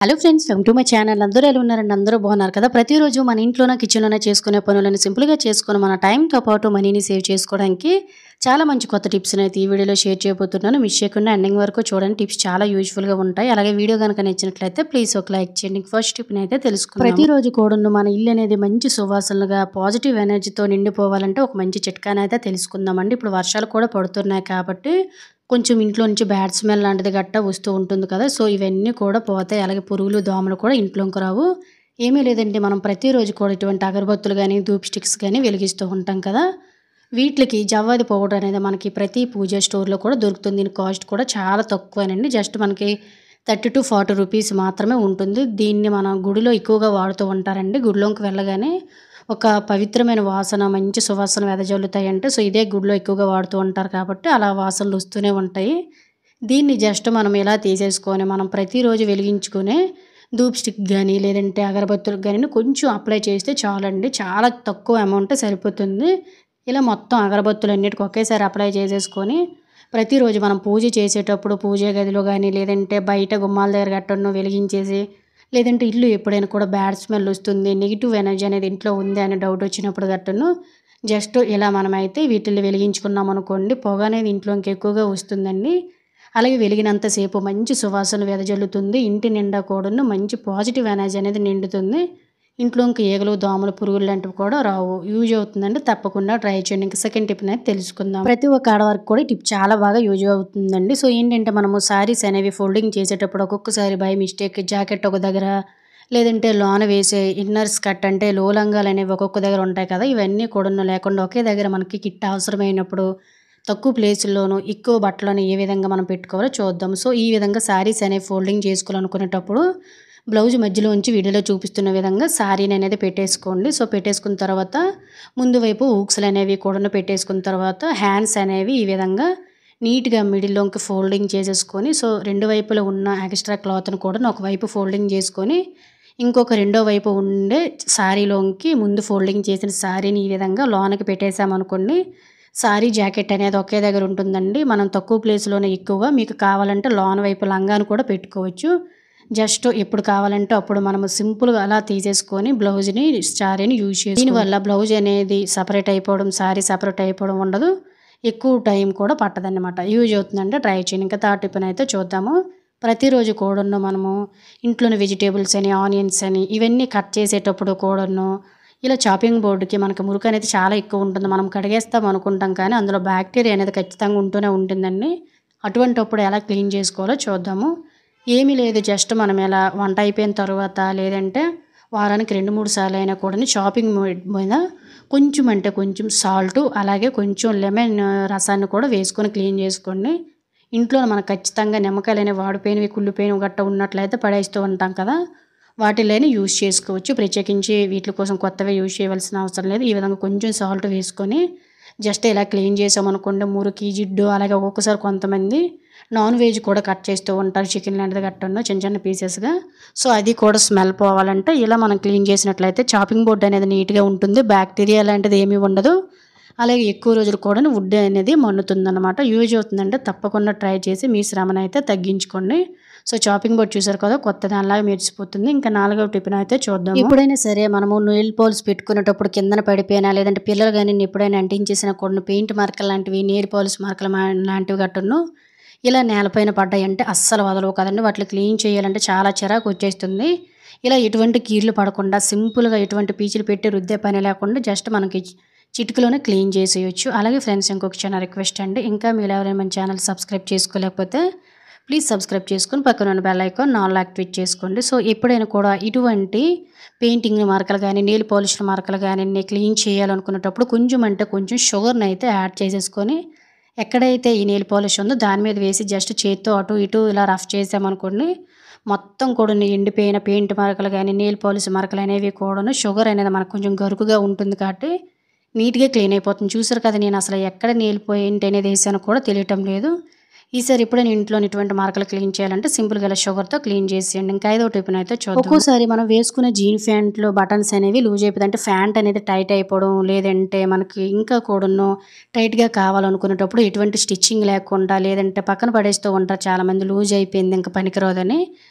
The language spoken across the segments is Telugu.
Hello friends, welcome to my channel. అందరూ ఎలా ఉన్నారండి? అందరూ బాగున్నారు కదా? ప్రతిరోజు మన ఇంట్లోనే కిచెన్లోనే చేసుకునే పనులను సింపుల్గా చేసుకుని మన టైంతో పాటు మనీని సేవ్ చేసుకోవడానికి చాలా మంచి కొత్త టిప్స్ని అయితే ఈ వీడియోలో షేర్ చేయబోతున్నాను. మిస్ చేయకుండా ఎండింగ్ వరకు చూడండి. టిప్స్ చాలా యూజ్ఫుల్గా ఉంటాయి. అలాగే వీడియో కనుక నచ్చినట్లయితే ప్లీజ్ ఒక లైక్ చేయండి. ఫస్ట్ టిప్ని అయితే తెలుసుకుందాం. ప్రతిరోజు కూడా మన ఇల్లు అనేది మంచి సువాసనలుగా పాజిటివ్ ఎనర్జీతో నిండిపోవాలంటే ఒక మంచి చిట్కానైతే తెలుసుకుందామండి. ఇప్పుడు వర్షాలు కూడా పడుతున్నాయి కాబట్టి కొంచెం ఇంట్లో నుంచి బ్యాడ్ స్మెల్ లాంటిది గట్టా వస్తూ ఉంటుంది కదా. సో ఇవన్నీ కూడా పోతాయి. అలాగే పురుగులు దోమలు కూడా ఇంట్లోకి రావు. ఏమీ లేదండి, మనం ప్రతిరోజు కూడా ఇటువంటి అగరబత్తులు కానీ ధూప్ స్టిక్స్ కానీ వెలిగిస్తూ ఉంటాం కదా. వీటికి జవ్వాది పౌడర్ అనేది మనకి ప్రతి పూజ స్టోర్లో కూడా దొరుకుతుంది. దీని కాస్ట్ కూడా చాలా తక్కువేనండి. జస్ట్ మనకి 30 to 40 రూపీస్ మాత్రమే ఉంటుంది. దీన్ని మన గుడిలో ఎక్కువగా వాడుతూ ఉంటారండి. గుడిలోకి వెళ్ళగానే ఒక పవిత్రమైన వాసన, మంచి సువాసన వెదజల్లుతాయంటే సో ఇదే గుడిలో ఎక్కువగా వాడుతూ ఉంటారు కాబట్టి అలా వాసనలు వస్తూనే ఉంటాయి. దీన్ని జస్ట్ మనం ఇలా తీసేసుకొని మనం ప్రతిరోజు వెలిగించుకునే ధూప్ స్టిక్ కానీ లేదంటే అగరబత్తులకు కానీ కొంచెం అప్లై చేస్తే చాలండి. చాలా తక్కువ అమౌంట్ సరిపోతుంది. ఇలా మొత్తం అగరబత్తులన్నిటికీ ఒకేసారి అప్లై చేసేసుకొని ప్రతిరోజు మనం పూజ చేసేటప్పుడు పూజ గదిలో కానీ లేదంటే బయట గుమ్మాల దగ్గర గట్టను వెలిగించేసి, లేదంటే ఇల్లు ఎప్పుడైనా కూడా బ్యాడ్ స్మెల్ వస్తుంది, నెగిటివ్ ఎనర్జీ అనేది ఇంట్లో ఉంది అనే డౌట్ వచ్చినప్పుడు గట్టను జస్ట్ ఇలా మనమైతే వీటిని వెలిగించుకున్నాం అనుకోండి, పొగ అనేది ఇంట్లోకి ఎక్కువగా వస్తుందండి. అలాగే వెలిగినంతసేపు మంచి సువాసన వెదజల్లుతుంది. ఇంటి నిండా కూడాను మంచి పాజిటివ్ ఎనర్జీ అనేది నిండుతుంది. ఇంట్లోకి ఈగలు దోమలు పురుగులు లాంటివి కూడా రావు. యూజ్ అవుతుందండి. తప్పకుండా ట్రై చేయండి. ఇంకా సెకండ్ టిప్ అనేది తెలుసుకుందాం. ప్రతి ఒక్క ఆడవారికి కూడా ఈ టిప్ చాలా బాగా యూజ్ అవుతుందండి. సో ఏంటంటే మనము శారీస్ అనేవి ఫోల్డింగ్ చేసేటప్పుడు ఒక్కొక్కసారి బై మిస్టేక్ జాకెట్ ఒక దగ్గర లేదంటే లోన వేసే ఇన్నర్ స్కర్ట్ అంటే లో లంగాలు అనేవి ఒక్కొక్క దగ్గర ఉంటాయి కదా. ఇవన్నీ కూడా లేకుండా ఒకే దగ్గర మనకి కిట్ అవసరమైనప్పుడు తక్కువ ప్లేసుల్లోనూ ఎక్కువ బట్టలను ఏ విధంగా మనం పెట్టుకోవాలో చూద్దాం. సో ఈ విధంగా శారీస్ అనేవి ఫోల్డింగ్ చేసుకోవాలనుకునేటప్పుడు బ్లౌజ్ మధ్యలో ఉంచి వీడియోలో చూపిస్తున్న విధంగా శారీని అనేది పెట్టేసుకోండి. సో పెట్టేసుకున్న తర్వాత ముందు వైపు హూక్స్లు అనేవి కూడా పెట్టేసుకున్న తర్వాత హ్యాండ్స్ అనేవి ఈ విధంగా నీట్గా మిడిల్లోకి ఫోల్డింగ్ చేసేసుకొని సో రెండు వైపులో ఉన్న ఎక్స్ట్రా క్లాత్ను కూడా ఒకవైపు ఫోల్డింగ్ చేసుకొని ఇంకొక రెండో వైపు ఉండే శారీలోకి ముందు ఫోల్డింగ్ చేసిన శారీని ఈ విధంగా లోనకి పెట్టేసామనుకోండి, శారీ జాకెట్ అనేది ఒకే దగ్గర ఉంటుందండి. మనం తక్కువ ప్లేస్లోనే ఎక్కువగా మీకు కావాలంటే లోన వైపు లంగాను కూడా పెట్టుకోవచ్చు. జస్ట్ ఎప్పుడు కావాలంటే అప్పుడు మనము సింపుల్గా అలా తీసేసుకొని బ్లౌజ్ని శారీని యూజ్ చేసి దీనివల్ల బ్లౌజ్ అనేది సపరేట్ అయిపోవడం, శారీ సపరేట్ అయిపోవడం ఉండదు. ఎక్కువ టైం కూడా పట్టదన్నమాట. యూజ్ అవుతుందంటే ట్రై చేయండి. ఇంకా థర్డ్ టిప్ అయితే చూద్దాము. ప్రతిరోజు కూడాను మనము ఇంట్లోని వెజిటేబుల్స్ అని ఆనియన్స్ అని ఇవన్నీ కట్ చేసేటప్పుడు కూడాను ఇలా చాపింగ్ బోర్డుకి మనకి మురికి అనేది చాలా ఎక్కువ ఉంటుంది. మనం కడిగేస్తాం అనుకుంటాం కానీ అందులో బ్యాక్టీరియా అనేది ఖచ్చితంగా ఉంటూనే ఉంటుందండి. అటువంటిప్పుడు ఎలా క్లీన్ చేసుకోవాలో చూద్దాము. ఏమీ లేదు, జస్ట్ మనం ఎలా వంట అయిపోయిన తర్వాత లేదంటే వారానికి 2-3 సార్లు అయినా కూడా చాపింగ్ మీద కొంచెం అంటే కొంచెం సాల్ట్ అలాగే కొంచెం లెమన్ రసాన్ని కూడా వేసుకొని క్లీన్ చేసుకోండి. ఇంట్లో మనకు ఖచ్చితంగా నిమ్మకాయలు అనేవి వాడిపోయినవి కుళ్ళిపోయినవి గట్ట ఉన్నట్లయితే పడేస్తూ ఉంటాం కదా, వాటిలోనే యూజ్ చేసుకోవచ్చు. ప్రత్యేకించి వీటి కోసం కొత్తవి యూజ్ చేయవలసిన అవసరం లేదు. ఈ విధంగా కొంచెం సాల్ట్ వేసుకొని జస్ట్ ఇలా క్లీన్ చేసామనుకోండి మురికి జిడ్డు. అలాగే ఒక్కొక్కసారి కొంతమంది నాన్ వెజ్ కూడా కట్ చేస్తూ ఉంటారు, చికెన్ లాంటిది కట్టను చిన్న చిన్న పీసెస్గా. సో అది కూడా స్మెల్ పోవాలంటే ఇలా మనం క్లీన్ చేసినట్లయితే చాపింగ్ బోర్డ్ అనేది నీట్గా ఉంటుంది. బ్యాక్టీరియా లాంటిది ఏమీ ఉండదు. అలాగే ఎక్కువ రోజులు కూడా వుడ్ అనేది మన్నుతుందన్నమాట. యూజ్ అవుతుందంటే తప్పకుండా ట్రై చేసి మీ శ్రమను అయితే తగ్గించుకోండి. సో చాపింగ్ బోర్డ్ చూసారు కదా, కొత్త దానిలాగా మెరిసిపోతుంది. ఇంకా 4వ టిప్ని అయితే చూద్దాం. ఎప్పుడైనా సరే మనము నెయిల్ పాలిష్ పెట్టుకునేటప్పుడు కిందన పడిపోయినా లేదంటే పిల్లలు కానీ ఎప్పుడైనా అంటించేసిన కొన్ని పెయింట్ మార్కలు లాంటివి నెయిల్ పాలిష్ మార్కలు లాంటివి గట్టును ఇలా నేలపైన పడ్డాయంటే అస్సలు వదలవు కదండి. వాటిని క్లీన్ చేయాలంటే చాలా చిరాకు వచ్చేస్తుంది. ఇలా ఎటువంటి కీర్లు పడకుండా సింపుల్గా ఎటువంటి పీచులు పెట్టి రుద్దే పని లేకుండా జస్ట్ మనకి చిటికలోనే క్లీన్ చేసేయచ్చు. అలాగే ఫ్రెండ్స్ ఇంకొక చిన్న రిక్వెస్ట్ అండి, ఇంకా మీరు ఎవరైనా మన ఛానల్ సబ్స్క్రైబ్ చేసుకోలేకపోతే ప్లీజ్ సబ్స్క్రైబ్ చేసుకొని పక్కన ఉన్న బెల్ ఐకాన్ ఆల్ యాక్టివేట్ చేసుకోండి. సో ఎప్పుడైనా కూడా ఇటువంటి పెయింటింగ్ మార్కలు కానీ నెయిల్ పాలిష్ మార్కలు కానీ క్లీన్ చేయాలనుకునేటప్పుడు కొంచెం అంటే కొంచెం షుగర్ని అయితే యాడ్ చేసేసుకొని ఎక్కడైతే ఈ నెయిల్ పాలిష్ ఉందో దాని మీద వేసి జస్ట్ చేత్తో అటు ఇటు ఇలా రఫ్ చేసామనుకోండి, మొత్తం కూడా ఎండిపోయిన పెయింట్ మరకలు కానీ నెయిల్ పాలిష్ మరకలు అనేవి కూడా షుగర్ అనేది మనకు కొంచెం గరుకుగా ఉంటుంది కాబట్టి నీట్గా క్లీన్ అయిపోతుంది. చూసారు కదా, నేను అసలు ఎక్కడ నెయిల్ పెయింట్ అనేది వేసానో కూడా తెలియటం లేదు. ఈసారి ఎప్పుడైనా ఇంట్లో ఇటువంటి మార్కలు క్లీన్ చేయాలంటే సింపుల్గా ఇలా షుగర్తో క్లీన్ చేసేయండి. ఇంకా 5వ టిప్ని అయితే చూద్దాం. ఒక్కోసారి మనం వేసుకునే జీన్ ప్యాంట్లో బటన్స్ అనేవి లూజ్ అయిపోతుంది. అంటే ప్యాంట్ అనేది టైట్ అయిపోవడం లేదంటే మనకి ఇంకా కూడాను టైట్గా కావాలనుకునేటప్పుడు ఎటువంటి స్టిచ్చింగ్ లేకుండా లేదంటే పక్కన పడేస్తూ ఉంటారు చాలామంది, లూజ్ అయిపోయింది ఇంకా పనికిరాదని.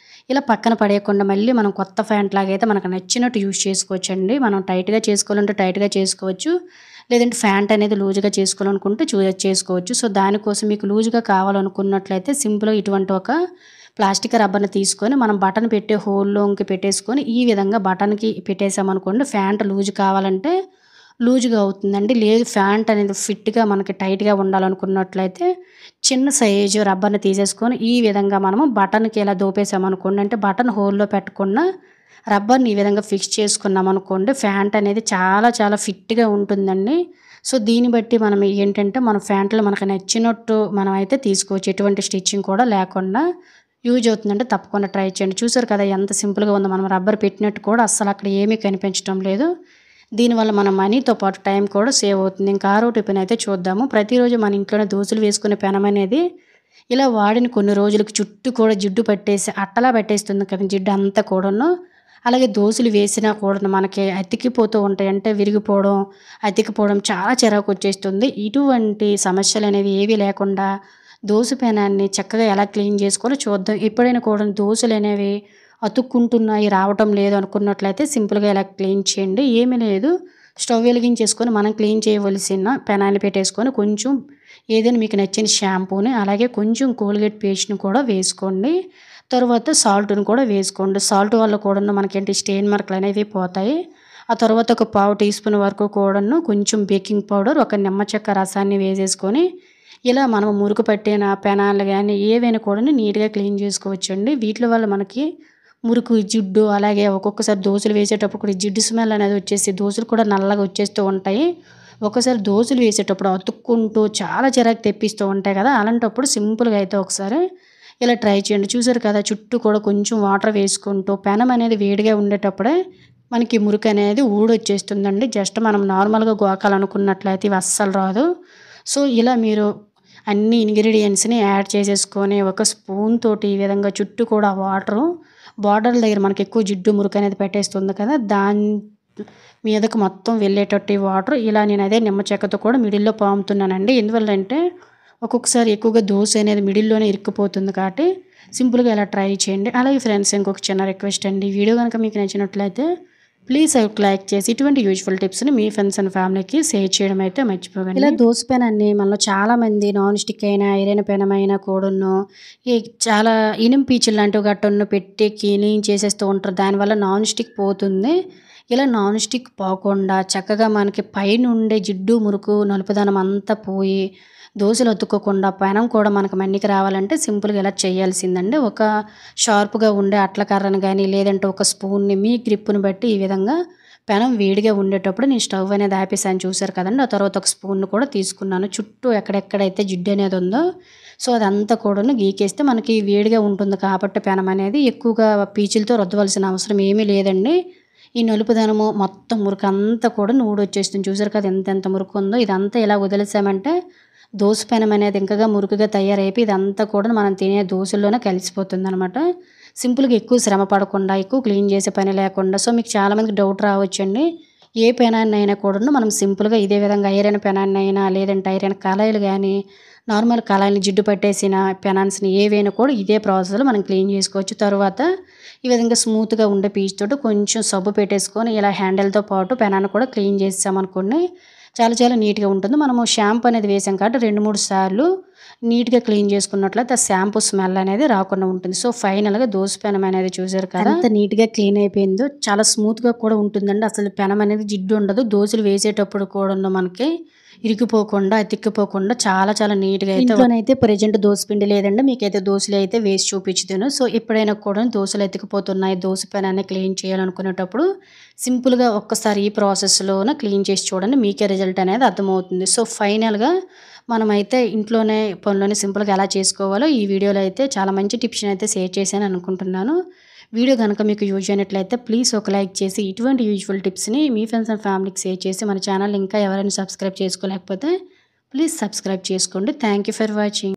ఇలా పక్కన పడేయకుండా మళ్ళీ మనం కొత్త ప్యాంట్ లాగా అయితే మనకు నచ్చినట్టు యూజ్ చేసుకోవచ్చండి. మనం టైట్‌గా చేసుకోవాలంటే టైట్‌గా చేసుకోవచ్చు. లేదంటే ప్యాంట్ అనేది లూజ్‌గా చేసుకోవాలనుకుంటే చేసుకోవచ్చు. సో, దానికోసం మీకు లూజ్‌గా కావాలనుకున్నట్లయితే సింపుల్‌గా ఇటువంటి ఒక ప్లాస్టిక్ రబ్బర్‌ని తీసుకొని మనం బటన్ పెట్టే హోల్‌లోకి పెట్టేసుకొని ఈ విధంగా బటన్‌కి పెట్టేసామనుకోండి ప్యాంట్ లూజ్ కావాలంటే లూజ్‌గా అవుతుందండి. లేదు ప్యాంట్ అనేది ఫిట్‌గా మనకి టైట్‌గా ఉండాలనుకున్నట్లయితే చిన్న సైజు రబ్బర్‌ని తీసేసుకొని ఈ విధంగా మనము బటన్‌కి ఇలా దోపేసామనుకోండి, అంటే బటన్ హోల్‌లో పెట్టకుండా రబ్బర్‌ని ఈ విధంగా ఫిక్స్ చేసుకున్నామనుకోండి ప్యాంట్ అనేది చాలా చాలా ఫిట్‌గా ఉంటుందండి. సో, దీన్ని బట్టి మనం ఏంటంటే మన ప్యాంట్‌లో మనకు నచ్చినట్టు మనం అయితే తీసుకోవచ్చు. ఎటువంటి స్టిచ్చింగ్ కూడా లేకుండా యూజ్ అవుతుందంటే తప్పకుండా ట్రై చేయండి. చూసారు కదా ఎంత సింపుల్‌గా ఉందో. మనం రబ్బర్ పెట్టినట్టు కూడా అస్సలు అక్కడ ఏమీ కనిపించడం లేదు. దీనివల్ల మన మనీతో పాటు టైం కూడా సేవ్ అవుతుంది. ఇంకా ఆరో టిఫిన్ అయితే చూద్దాము. ప్రతిరోజు మన ఇంట్లోనే దోసలు వేసుకునే పెనం అనేది ఇలా వాడిన కొన్ని రోజులకి చుట్టూ కూడా జిడ్డు పట్టేసి అట్టలా పట్టేస్తుంది కదా జిడ్డు అంతా కూడాను. అలాగే దోసలు వేసినా కూడా మనకి అతికిపోతూ ఉంటాయి. అంటే విరిగిపోవడం, అతికిపోవడం చాలా చిరాకు వచ్చేస్తుంది. ఇటువంటి సమస్యలు అనేవి ఏవీ లేకుండా దోస పెనాన్ని చక్కగా ఎలా క్లీన్ చేసుకోవాలో చూద్దాం. ఎప్పుడైనా కూడా దోసలు అనేవి అతుక్కుంటున్నాయి రావటం లేదు అనుకున్నట్లయితే సింపుల్‌గా ఇలా క్లీన్ చేయండి. ఏమీ లేదు, స్టవ్ వెలిగించేసుకొని మనం క్లీన్ చేయవలసిన పెనాన్ని పెట్టేసుకొని కొంచెం ఏదైనా మీకు నచ్చిన షాంపూని అలాగే కొంచెం కోల్గేట్ పేస్ట్‌ని కూడా వేసుకోండి. తరువాత సాల్ట్‌ని కూడా వేసుకోండి. సాల్ట్ వల్ల కూడాను మనకేంటి స్టెయిన్ మార్కులు అనేవి పోతాయి. ఆ తర్వాత ఒక పావు టీ స్పూన్ వరకు కూడాను కొంచెం బేకింగ్ పౌడర్, ఒక నిమ్మ చెక్క రసాన్ని వేసేసుకొని ఇలా మనం మురికి పట్టిన పెనాలు గానీ ఏవైనా కూడాను నీట్‌గా క్లీన్ చేసుకోవచ్చండి. వీట్ల వల్ల మనకి మురుకు, జిడ్డు అలాగే ఒక్కొక్కసారి దోసలు వేసేటప్పుడు కూడా జిడ్డు స్మెల్ అనేది వచ్చేసి దోసలు కూడా నల్లగా వచ్చేస్తూ ఉంటాయి. ఒక్కోసారి దోసలు వేసేటప్పుడు అతుక్కుంటూ చాలా చిరాకు తెప్పిస్తూ ఉంటాయి కదా! అలాంటప్పుడు సింపుల్‌గా అయితే ఒకసారి ఇలా ట్రై చేయండి. చూసారు కదా చుట్టూ కూడా కొంచెం వాటర్ వేసుకుంటూ పెనం అనేది వేడిగా ఉండేటప్పుడే మనకి మురికి అనేది ఊడొచ్చేస్తుందండి. జస్ట్ మనం నార్మల్‌గా గోకాలనుకున్నట్లయితే ఇవి అస్సలు రాదు. సో, ఇలా మీరు అన్ని ఇంగ్రీడియెంట్స్‌ని యాడ్ చేసేసుకొని ఒక స్పూన్ తోటి ఈ విధంగా చుట్టూ కూడా వాటరు బార్డర్ల దగ్గర మనకి ఎక్కువ జిడ్డు మురికి అనేది పెట్టేస్తుంది కదా! దాని మీదకి మొత్తం వెళ్ళేటట్టు ఈ వాటర్ ఇలా నేను అదే నిమ్మ చెక్కతో కూడా మిడిల్‌లో పాముతున్నానండి. ఎందువల్లంటే ఒక్కొక్కసారి ఎక్కువగా దోస అనేది మిడిల్‌లోనే ఇరుక్కుపోతుంది కాబట్టి సింపుల్‌గా ఇలా ట్రై చేయండి. అలాగే ఫ్రెండ్స్ ఇంకొక చిన్న రిక్వెస్ట్ అండి. ఈ వీడియో గనుక మీకు నచ్చినట్లయితే ప్లీజ్ ఒక లైక్ చేసి ఇటువంటి యూజ్‌ఫుల్ టిప్స్‌ని మీ ఫ్రెండ్స్ అండ్ ఫ్యామిలీకి షేర్ చేయడం అయితే మర్చిపోకండి. ఇలా దోస పెనాన్ని మనలో చాలామంది నాన్ స్టిక్ అయినా, ఐరన్ పెనమైనా కూడాను ఈ చాలా ఇనుము పీచులు లాంటివి గట్రను పెట్టి క్లీనింగ్ చేసేస్తూ ఉంటారు. దానివల్ల నాన్ స్టిక్ పోతుంది. ఇలా నాన్ స్టిక్ పోకుండా చక్కగా మనకి పైనుండే జిడ్డు, మురుకు, నలుపుదనం అంతా పోయి దోసలు అతుక్కోకుండా పెనం కూడా మనకు మన్నిక రావాలంటే సింపుల్‌గా ఇలా చేయాల్సిందండి. ఒక షార్ప్‌గా ఉండే అట్ల కర్రను గానీ లేదంటే ఒక స్పూన్‌ని మీ గ్రిప్పుని బట్టి ఈ విధంగా పెనం వేడిగా ఉండేటప్పుడు నేను స్టవ్ అనేది ఆపేసాను చూసారు కదండీ. ఆ తర్వాత ఒక స్పూన్‌ని కూడా తీసుకున్నాను. చుట్టూ ఎక్కడెక్కడైతే జిడ్డు అనేది ఉందో సో, అదంతా కూడాను గీకేస్తే మనకి వేడిగా ఉంటుంది కాబట్టి పెనం అనేది ఎక్కువగా పీచులతో రుద్దవలసిన అవసరం ఏమీ లేదండి. ఈ నలుపుదనము మొత్తం మురికంతా కూడా ఊడొచ్చేస్తుంది. చూసారు కదా ఎంతెంత మురుకుందో. ఇదంతా ఇలా వదిలేసామంటే దోస పెనం అనేది ఇంకగా మురుకుగా తయారైపోయి ఇదంతా కూడా మనం తినే దోసల్లోనే కలిసిపోతుందనమాట. సింపుల్‌గా ఎక్కువ శ్రమ పడకుండా, ఎక్కువ క్లీన్ చేసే పని లేకుండా. సో, మీకు చాలామందికి డౌట్ రావచ్చండి. ఏ పెనాన్నైనా కూడాను మనం సింపుల్‌గా ఇదే విధంగా ఐరన్ పెనాన్నైనా లేదంటే ఐరన్ కళాయిలు గానీ, నార్మల్ కళాయిని జిడ్డు పట్టేసిన పెనాన్స్‌ని ఏవైనా కూడా ఇదే ప్రాసెస్‌లో మనం క్లీన్ చేసుకోవచ్చు. తరువాత ఈ విధంగా స్మూత్‌గా ఉండే పీచు తోటి కొంచెం సబ్బు పెట్టేసుకొని ఇలా హ్యాండిల్‌తో పాటు పెనాన్ని కూడా క్లీన్ చేసేసామనుకోండి చాలా చాలా నీట్‌గా ఉంటుంది. మనము షాంపూ అనేది వేసాం కాబట్టి 2, 3 సార్లు నీట్‌గా క్లీన్ చేసుకున్నట్లయితే ఆ షాంపూ స్మెల్ అనేది రాకుండా ఉంటుంది. సో, ఫైనల్‌గా దోస పెనం అనేది చూసారు కదా! ఎంత నీట్‌గా క్లీన్ అయిపోయిందో. చాలా స్మూత్‌గా కూడా ఉంటుందండి. అసలు పెనం అనేది జిడ్డు ఉండదు. దోసలు వేసేటప్పుడు కూడాను మనకి ఇరిగిపోకుండా, అతిక్కిపోకుండా చాలా చాలా నీట్‌గా అయితే ఇంట్లోనైతే ప్రెజెంట్ దోసపిండి లేదండి. మీకైతే దోసలు అయితే వేసి చూపించుతాను. సో, ఎప్పుడైనా కూడా దోసలు అతికిపోతున్నాయి, దోస పెనాన్ని క్లీన్ చేయాలనుకునేటప్పుడు సింపుల్‌గా ఒక్కసారి ఈ ప్రాసెస్‌లోన క్లీన్ చేసి చూడండి. మీకే రిజల్ట్ అనేది అర్థమవుతుంది. సో, ఫైనల్‌గా మనమైతే ఇంట్లోనే పనులని సింపుల్‌గా ఎలా చేసుకోవాలో ఈ వీడియోలో అయితే చాలా మంచి టిప్స్‌ని అయితే షేర్ చేశాను అనుకుంటున్నాను. వీడియో గనుక మీకు యూజ్ అయినట్లయితే ప్లీజ్ ఒక లైక్ చేసి ఇటువంటి యూజ్‌ఫుల్ టిప్స్‌ని మీ ఫ్రెండ్స్ అండ్ ఫ్యామిలీకి షేర్ చేసి మన ఛానల్ ఇంకా ఎవరైనా సబ్స్క్రైబ్ చేసుకోలేకపోతే ప్లీజ్ సబ్స్క్రైబ్ చేసుకోండి. Thank you for watching.